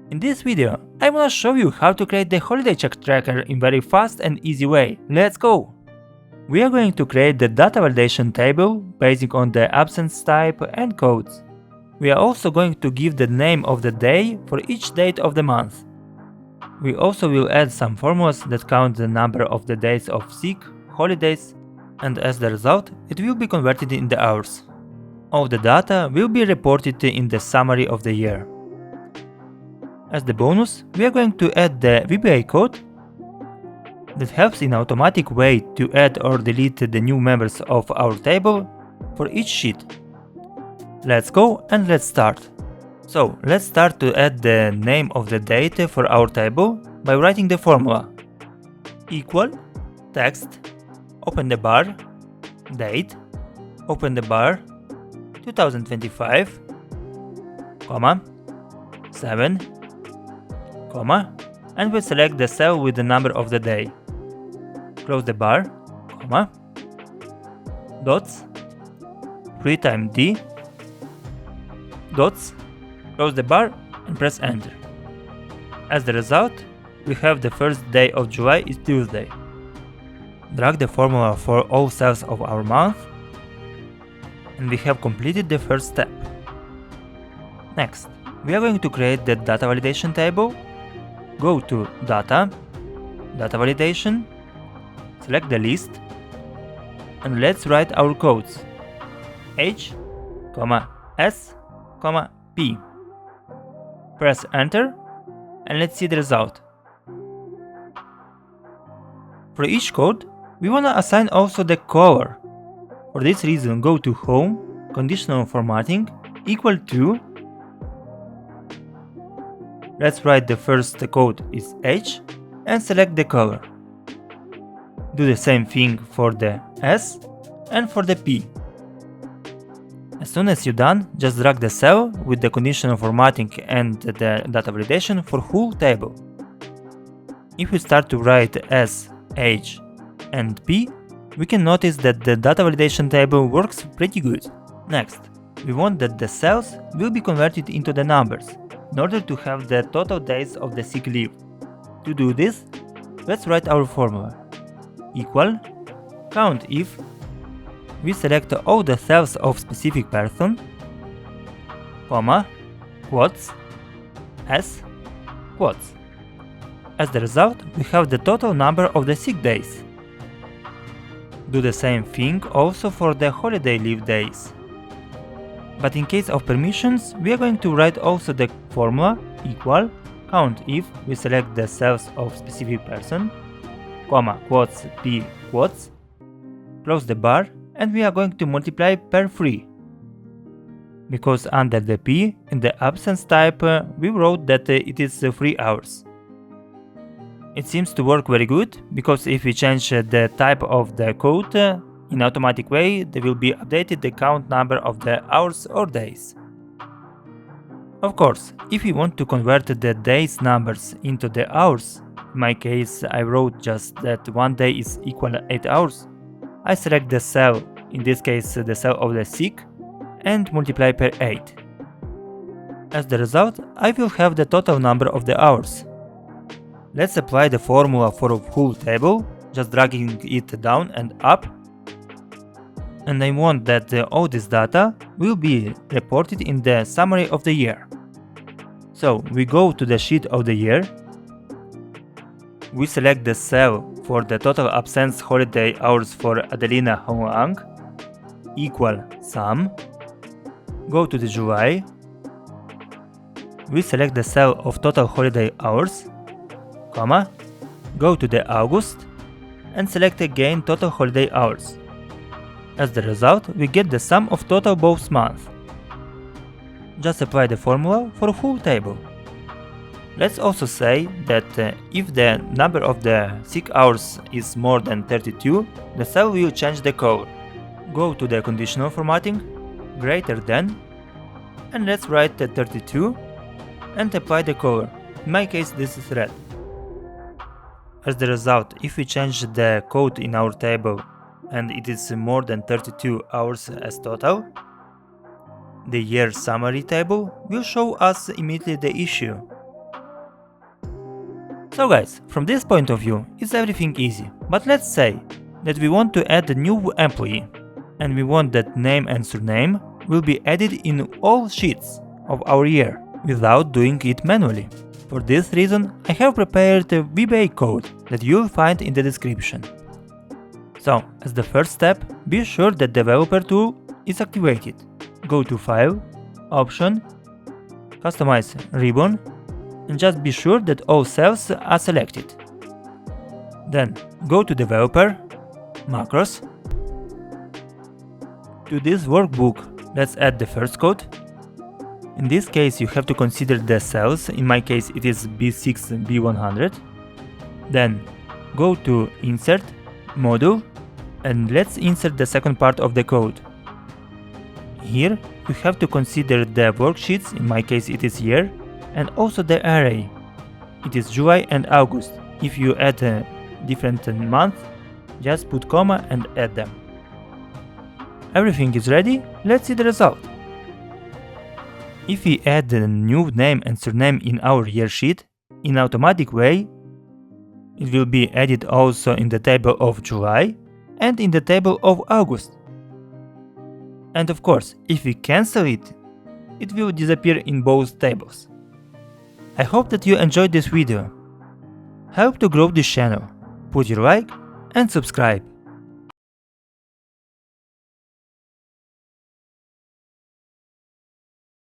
In this video, I wanna show you how to create the holiday check tracker in very fast and easy way. Let's go! We are going to create the data validation table based on the absence type and codes. We are also going to give the name of the day for each date of the month. We also will add some formulas that count the number of the days of sick, holidays, and as the result, it will be converted in the hours. All the data will be reported in the summary of the year. As the bonus, we are going to add the VBA code that helps in automatic way to add or delete the new members of our table for each sheet. Let's go and let's start. So let's start to add the name of the date for our table by writing the formula equal text, open the bar, date, open the bar, 2025, comma, 7, comma, and we select the cell with the number of the day. Close the bar, comma, dots, 3 times D, dots, close the bar and press enter. As the result, we have the first day of July is Tuesday. Drag the formula for all cells of our month, and we have completed the first step. Next, we are going to create the data validation table. Go to Data, Data Validation, select the list, and let's write our codes H, S, P. Press enter, and let's see the result. For each code, we wanna assign also the color. For this reason, go to Home, Conditional Formatting, equal to. Let's write the first code is H and select the color. Do the same thing for the S and for the P. As soon as you're done, just drag the cell with the conditional formatting and the data validation for whole table. If we start to write S, H and P, we can notice that the data validation table works pretty good. Next, we want that the cells will be converted into the numbers in order to have the total days of the sick leave. To do this, let's write our formula. Equal count if we select all the cells of specific person, comma, quotes, S, quotes. As the result, we have the total number of the sick days. Do the same thing also for the holiday leave days. But in case of permissions, we are going to write also the formula equal count if we select the cells of specific person, comma, quotes, P, quotes, close the bar, and we are going to multiply per 3. Because under the P in the absence type, we wrote that it is 3 hours. It seems to work very good, because if we change the type of the code, in automatic way there will be updated the count number of the hours or days. Of course, if we want to convert the days numbers into the hours, in my case I wrote just that one day is equal 8 hours, I select the cell, in this case the cell of the sick, and multiply per 8. As the result, I will have the total number of the hours. Let's apply the formula for a whole table, just dragging it down and up. And I want that all this data will be reported in the summary of the year. So we go to the sheet of the year, we select the cell for the total absence holiday hours for Adelina Honglang, equal sum, go to the July, we select the cell of total holiday hours, comma, go to the August, and select again total holiday hours. As the result, we get the sum of total both months. Just apply the formula for a whole table. Let's also say that if the number of the sick hours is more than 32, the cell will change the color. Go to the conditional formatting, greater than, and let's write the 32 and apply the color. In my case this is red. As the result, if we change the code in our table and it is more than 32 hours as total, the year summary table will show us immediately the issue. So guys, from this point of view, it's everything easy. But let's say that we want to add a new employee, and we want that name and surname will be added in all sheets of our year, without doing it manually. For this reason, I have prepared a VBA code that you'll find in the description. So, as the first step, be sure that developer tool is activated. Go to File, Option, Customize ribbon, and just be sure that all cells are selected. Then go to Developer, Macros. To this workbook, let's add the first code. In this case you have to consider the cells, in my case it is B6 and B100. Then go to Insert, Module, and let's insert the second part of the code. Here you have to consider the worksheets, in my case it is year, and also the array. It is July and August. If you add a different month, just put comma and add them. Everything is ready, let's see the result. If we add a new name and surname in our year sheet, in automatic way, it will be added also in the table of July and in the table of August. And of course, if we cancel it, it will disappear in both tables. I hope that you enjoyed this video. Help to grow this channel. Put your like and subscribe.